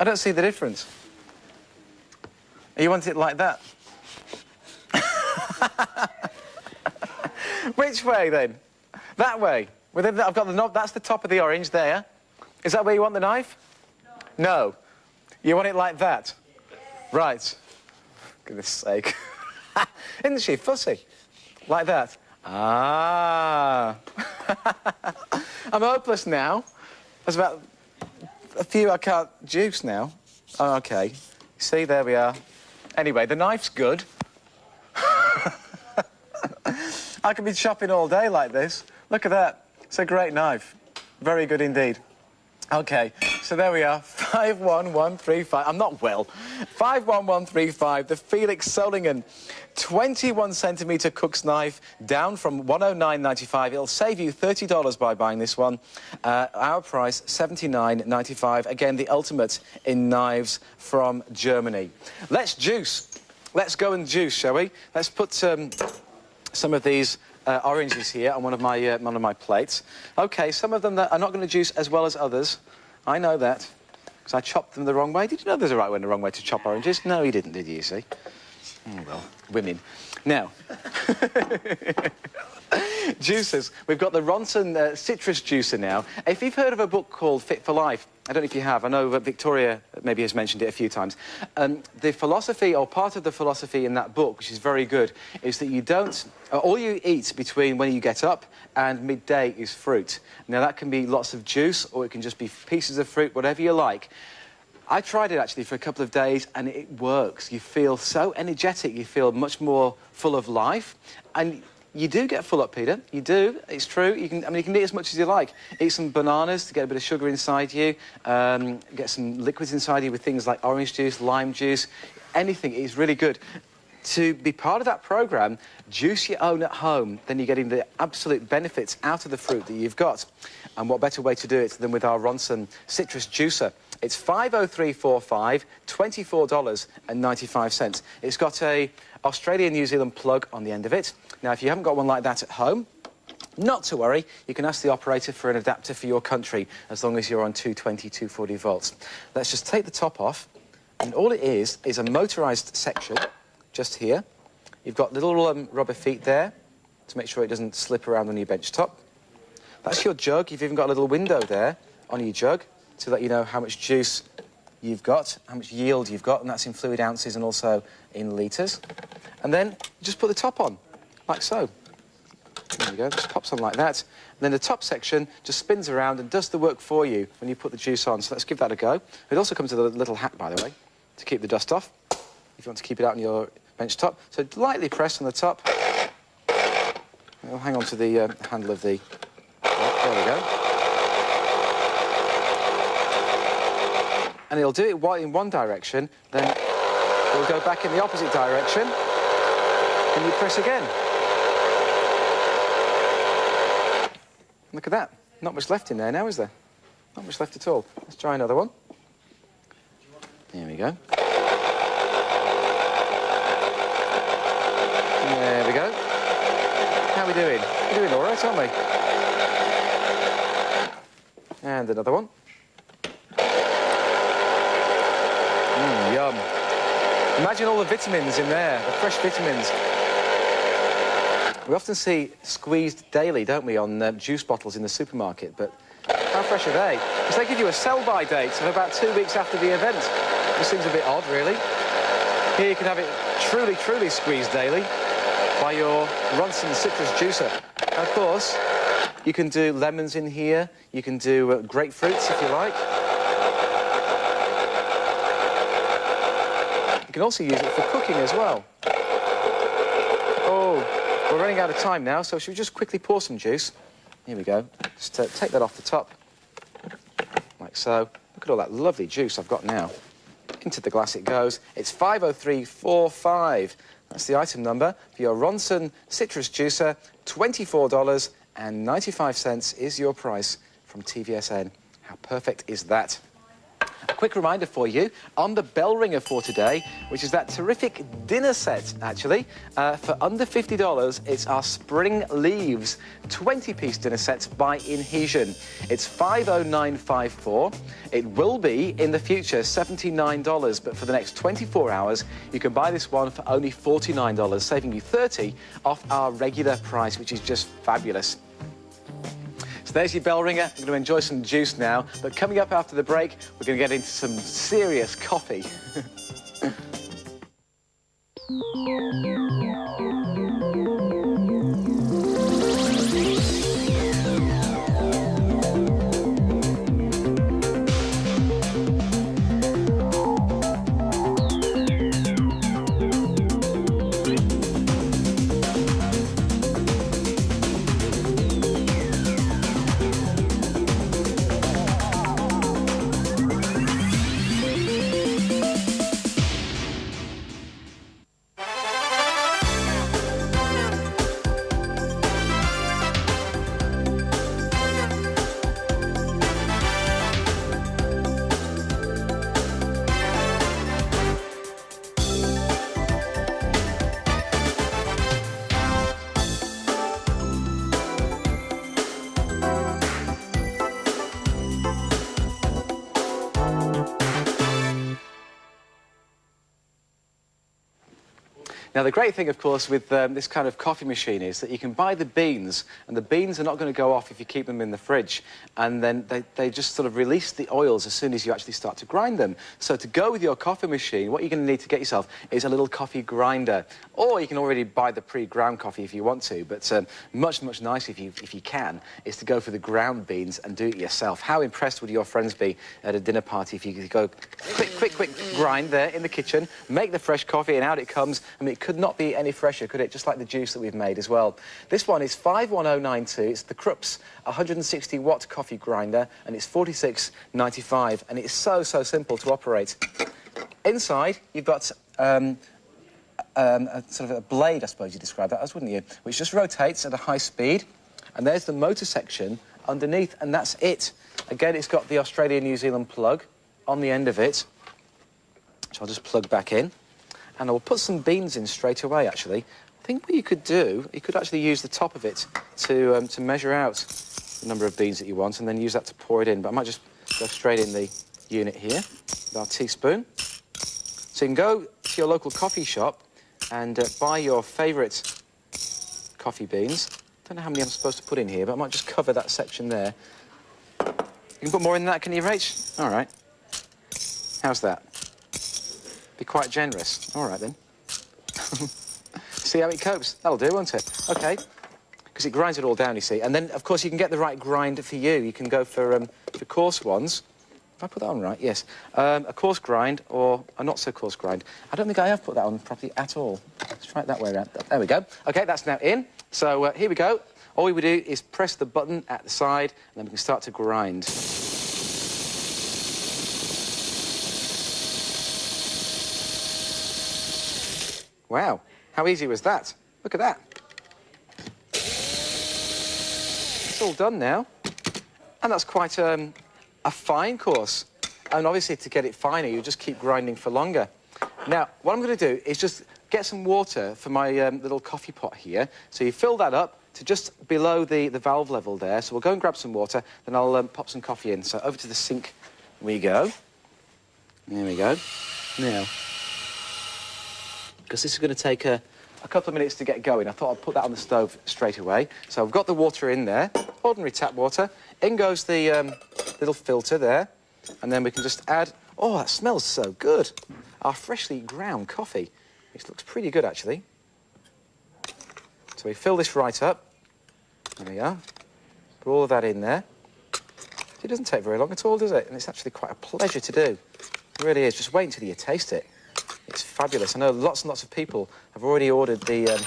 I don't see the difference. You want it like that? Which way, then? That way? I've got the knob. That's the top of the orange there. Is that where you want the knife? No. You want it like that? Right. Goodness sake. Isn't she fussy? Like that. Ah. I'm hopeless now. There's about a few I can't juice now. Oh, OK. See, there we are. Anyway, the knife's good. I could be chopping all day like this. Look at that. It's a great knife. Very good indeed. OK, so there we are, 51135. I'm not well. 51135, the Felix Solingen 21 centimetre cook's knife, down from $109.95. It'll save you $30 by buying this one. Our price, $79.95. Again, the ultimate in knives from Germany. Let's juice. Let's go and juice, shall we? Let's put some of these oranges here on one of my plates. OK, some of them that are not going to juice as well as others. I know that, because I chopped them the wrong way. Did you know there's a right way and a wrong way to chop oranges? No, you didn't, did you see? Oh, well, women. Now, juicers. We've got the Ronson citrus juicer now. If you've heard of a book called Fit for Life, I don't know if you have. I know that Victoria maybe has mentioned it a few times. The philosophy, or part of the philosophy in that book, which is very good, is that you don't... all you eat between when you get up and midday is fruit. Now, that can be lots of juice, or it can just be pieces of fruit, whatever you like. I tried it, actually, for a couple of days, and it works. You feel so energetic. You feel much more full of life. And you do get full up, Peter. You do. It's true. You can eat as much as you like. Eat some bananas to get a bit of sugar inside you. Get some liquids inside you with things like orange juice, lime juice. Anything is really good. To be part of that programme, juice your own at home. Then you're getting the absolute benefits out of the fruit that you've got. And what better way to do it than with our Ronson citrus juicer? It's 50345, $24.95. It's got a Australia-New Zealand plug on the end of it. Now, if you haven't got one like that at home, not to worry. You can ask the operator for an adapter for your country, as long as you're on 220, 240 volts. Let's just take the top off. And all it is a motorised section just here. You've got little rubber feet there to make sure it doesn't slip around on your bench top. That's your jug. You've even got a little window there on your jug to let you know how much juice you've got, how much yield you've got, and that's in fluid ounces and also in litres. And then just put the top on, like so. There you go, just pops on like that. And then the top section just spins around and does the work for you when you put the juice on. So let's give that a go. It also comes with a little hat, by the way, to keep the dust off, if you want to keep it out on your bench top. So lightly press on the top. It'll hang on to the handle of the... There we go. And it'll do it in one direction, then it'll go back in the opposite direction, and you press again. Look at that. Not much left in there now, is there? Not much left at all. Let's try another one. There we go. There we go. How are we doing? We're doing all right, aren't we? And another one. Yum. Imagine all the vitamins in there, the fresh vitamins. We often see squeezed daily, don't we, on juice bottles in the supermarket, but how fresh are they? Because they give you a sell-by date of about 2 weeks after the event. This seems a bit odd, really. Here you can have it truly, truly squeezed daily by your Ronson citrus juicer. And of course, you can do lemons in here, you can do grapefruits if you like. You can also use it for cooking as well. Oh, we're running out of time now, so should we just quickly pour some juice? Here we go. Just take that off the top, like so. Look at all that lovely juice I've got now. Into the glass it goes. It's 50345. That's the item number for your Ronson citrus juicer. $24.95 is your price from TVSN. How perfect is that? A quick reminder for you on the bell ringer for today, which is that terrific dinner set, actually. For under $50, it's our Spring Leaves 20-piece dinner set by Inhesion. It's $50954. It will be, in the future, $79, but for the next 24 hours, you can buy this one for only $49, saving you $30 off our regular price, which is just fabulous. So there's your bell ringer. I'm going to enjoy some juice now. But coming up after the break, we're going to get into some serious coffee. Now, the great thing, of course, with this kind of coffee machine is that you can buy the beans, and the beans are not going to go off if you keep them in the fridge, and then they just sort of release the oils as soon as you actually start to grind them. So to go with your coffee machine, what you're going to need to get yourself is a little coffee grinder, or you can already buy the pre-ground coffee if you want to, but much, much nicer if you can, is to go for the ground beans and do it yourself. How impressed would your friends be at a dinner party if you could go quick grind there in the kitchen, make the fresh coffee, and out it comes. I mean, it could not be any fresher, could it? Just like the juice that we've made as well. This one is 51092. It's the Krups 160-watt coffee grinder, and it's $46.95, and it's so simple to operate. Inside, you've got sort of a blade, I suppose you describe that as, wouldn't you? Which just rotates at a high speed, and there's the motor section underneath, and that's it. Again, it's got the Australia-New Zealand plug on the end of it, which I'll just plug back in. And I'll put some beans in straight away, actually. I think what you could do, you could actually use the top of it to measure out the number of beans that you want, and then use that to pour it in. But I might just go straight in the unit here with our teaspoon. So you can go to your local coffee shop, and buy your favourite coffee beans. Don't know how many I'm supposed to put in here, but I might just cover that section there. You can put more in that, can you, Rach? All right. How's that? Be quite generous. All right, then. See how it copes? That'll do, won't it? OK. Because it grinds it all down, you see. And then, of course, you can get the right grind for you. You can go for coarse ones. Have I put that on right? Yes. A coarse grind or a not-so-coarse grind. I don't think I have put that on properly at all. Let's try it that way around. There we go. OK, that's now in. So here we go. All we would do is press the button at the side, and then we can start to grind. Wow, how easy was that? Look at that. It's all done now. And that's quite a fine course. And obviously, to get it finer, you just keep grinding for longer. Now, what I'm going to do is just get some water for my little coffee pot here. So you fill that up to just below the valve level there. So we'll go and grab some water, then I'll pop some coffee in. So over to the sink we go. There we go. Now, because this is going to take a couple of minutes to get going, I thought I'd put that on the stove straight away. So I've got the water in there, ordinary tap water. In goes the little filter there, and then we can just add... Oh, that smells so good. Our freshly ground coffee. It looks pretty good, actually. So we fill this right up. There we are. Put all of that in there. It doesn't take very long at all, does it? And it's actually quite a pleasure to do. It really is. Just wait until you taste it. It's fabulous. I know lots and lots of people have already ordered the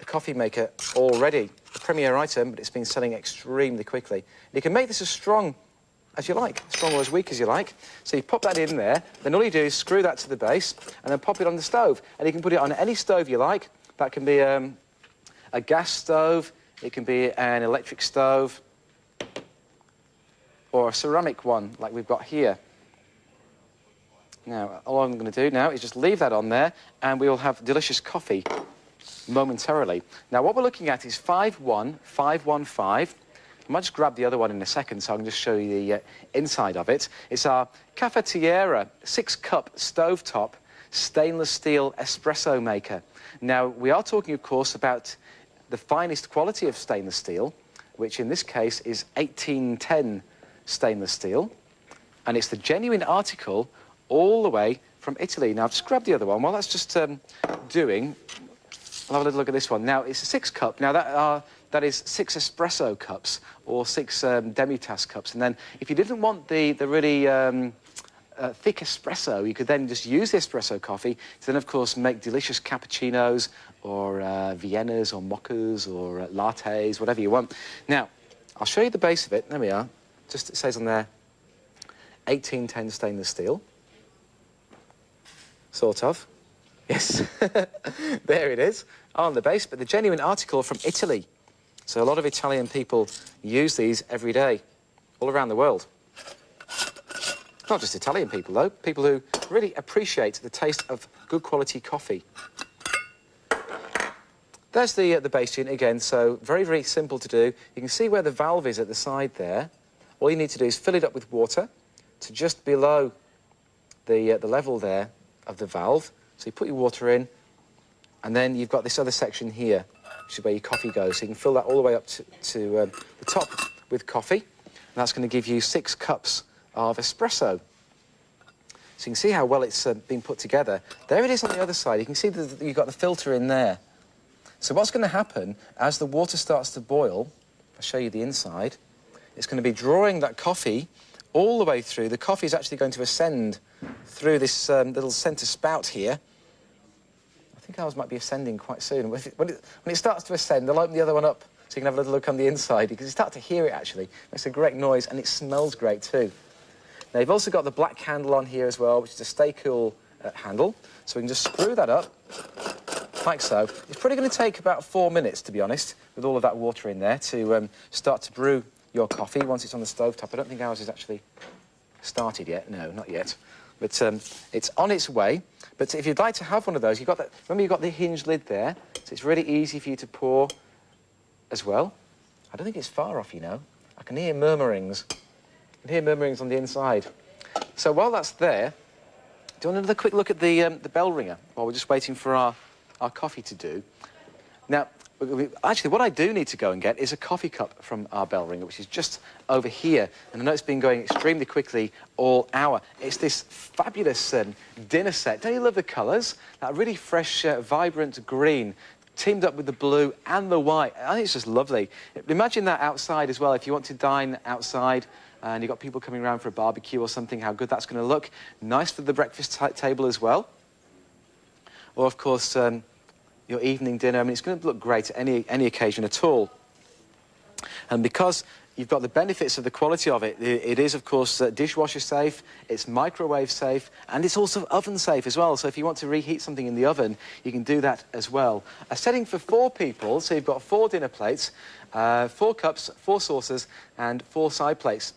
coffee maker already. The premier item, but it's been selling extremely quickly. You can make this as strong as you like, strong or as weak as you like. So you pop that in there, then all you do is screw that to the base and then pop it on the stove. And you can put it on any stove you like. That can be a gas stove, it can be an electric stove, or a ceramic one like we've got here. Now, all I'm going to do now is just leave that on there and we'll have delicious coffee momentarily. Now, what we're looking at is 51515. I might just grab the other one in a second so I can just show you the inside of it. It's our Cafetiera 6-cup stovetop stainless steel espresso maker. Now, we are talking, of course, about the finest quality of stainless steel, which in this case is 1810 stainless steel. And it's the genuine article all the way from Italy. Now, I've just grabbed the other one. While that's just doing, I'll have a little look at this one. Now, it's a 6-cup. Now, that is 6 espresso cups or 6 demi-tasse cups. And then if you didn't want the really thick espresso, you could then just use the espresso coffee to then, of course, make delicious cappuccinos or Viennas or mochas or lattes, whatever you want. Now, I'll show you the base of it. There we are. Just, it says on there, 1810 stainless steel. Sort of. Yes. There it is, on the base, but the genuine article from Italy. So a lot of Italian people use these every day, all around the world. Not just Italian people, though. People who really appreciate the taste of good quality coffee. There's the base unit again, so very, very simple to do. You can see where the valve is at the side there. All you need to do is fill it up with water to just below the level there of the valve. So you put your water in, and then you've got this other section here, which is where your coffee goes. So you can fill that all the way up to the top with coffee. And that's going to give you 6 cups of espresso. So you can see how well it's been put together. There it is on the other side. You can see that you've got the filter in there. So what's going to happen as the water starts to boil, I'll show you the inside, it's going to be drawing that coffee all the way through. The coffee is actually going to ascend through this little centre spout here. I think ours might be ascending quite soon. When it starts to ascend, I'll open the other one up so you can have a little look on the inside, because you start to hear it, actually. It makes a great noise, and it smells great, too. Now, you've also got the black handle on here as well, which is a stay cool handle. So we can just screw that up, like so. It's probably going to take about 4 minutes, to be honest, with all of that water in there, to start to brew your coffee once it's on the stovetop. I don't think ours is actually started yet. No, not yet. But it's on its way. But if you'd like to have one of those, remember you've got the hinge lid there, so it's really easy for you to pour as well. I don't think it's far off, you know. I can hear murmurings. I can hear murmurings on the inside. So while that's there, Do you want another quick look at the bell ringer while we're just waiting for our coffee to do? Now, actually, what I do need to go and get is a coffee cup from our bell ringer, which is just over here. And I know it's been going extremely quickly all hour. It's this fabulous dinner set. Don't you love the colours? That really fresh, vibrant green, teamed up with the blue and the white. I think it's just lovely. Imagine that outside as well, if you want to dine outside and you've got people coming around for a barbecue or something, how good that's going to look. Nice for the breakfast table as well. Or, of course, your evening dinner. I mean, it's going to look great at any occasion at all. And because you've got the benefits of the quality of it, it is, of course, dishwasher safe, it's microwave safe, and it's also oven safe as well. So if you want to reheat something in the oven, you can do that as well. A setting for 4 people, so you've got 4 dinner plates, 4 cups, 4 saucers, and 4 side plates.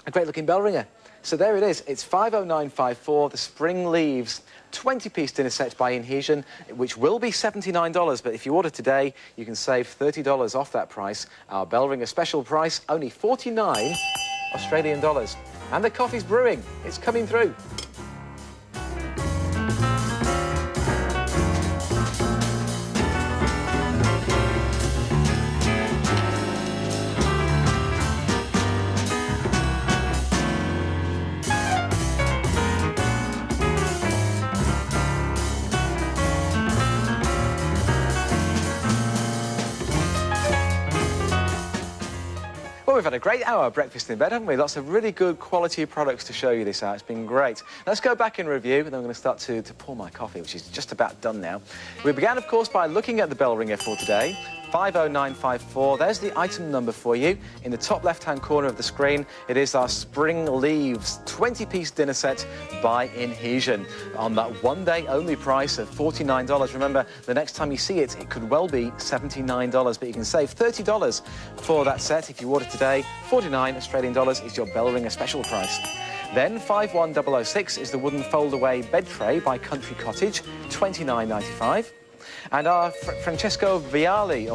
A great looking bell ringer. So there it is. It's 50954, the Spring Leaves 20-piece dinner set by Inhesion, which will be $79, but if you order today, you can save $30 off that price. Our bell ringer special price, only 49 Australian dollars. And the coffee's brewing. It's coming through. Well, we've had a great hour of breakfast in bed, haven't we? Lots of really good quality products to show you this hour. It's been great. Let's go back and review, and then I'm going to start to pour my coffee, which is just about done now. We began, of course, by looking at the bell ringer for today. 50954. There's the item number for you. In the top left-hand corner of the screen, it is our Spring Leaves 20-piece dinner set by Inhesion on that one-day only price of $49. Remember, the next time you see it, it could well be $79, but you can save $30 for that set if you order today. 49 Australian dollars is your bell ringer special price. Then 51006 is the wooden fold-away bed tray by Country Cottage, $29.95. And our Francesco Valli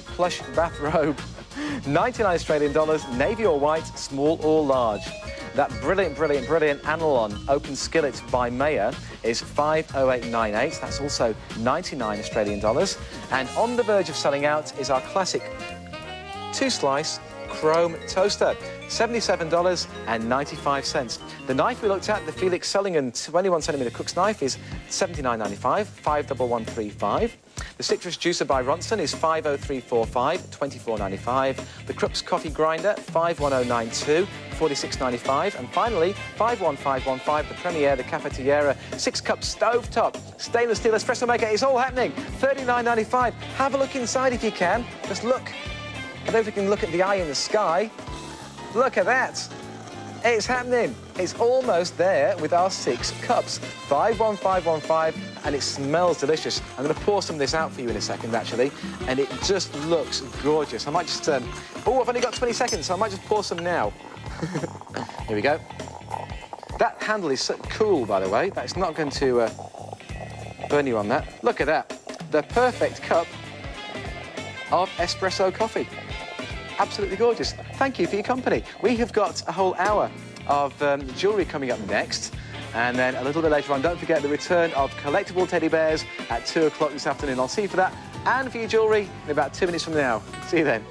plush bathrobe, 99 Australian dollars, navy or white, small or large. That brilliant Analon open skillet by Mayer is 50898. That's also 99 Australian dollars. And on the verge of selling out is our classic 2-slice chrome toaster, $77.95. The knife we looked at, the Felix Sellingen 21cm cook's knife, is $79.95, 51135. The citrus juicer by Ronson is 50345, $24.95. The Krups coffee grinder, 51092, $46.95. And finally, 51515, the Premier, the Cafetiera 6-cup stovetop stainless steel espresso maker. It's all happening, $39.95. Have a look inside if you can. Just look. I don't know if you can look at the eye in the sky. Look at that. It's happening. It's almost there with our 6 cups. 51515, and it smells delicious. I'm going to pour some of this out for you in a second, actually, and it just looks gorgeous. I might just... oh, I've only got 20 seconds, so I might just pour some now. Here we go. That handle is so cool, by the way. That's not going to burn you on that. Look at that. The perfect cup of espresso coffee. Absolutely gorgeous. Thank you for your company. We have got a whole hour of jewellery coming up next, and then a little bit later on, don't forget the return of collectible teddy bears at 2 o'clock this afternoon. I'll see you for that and for your jewellery in about 2 minutes from now. See you then.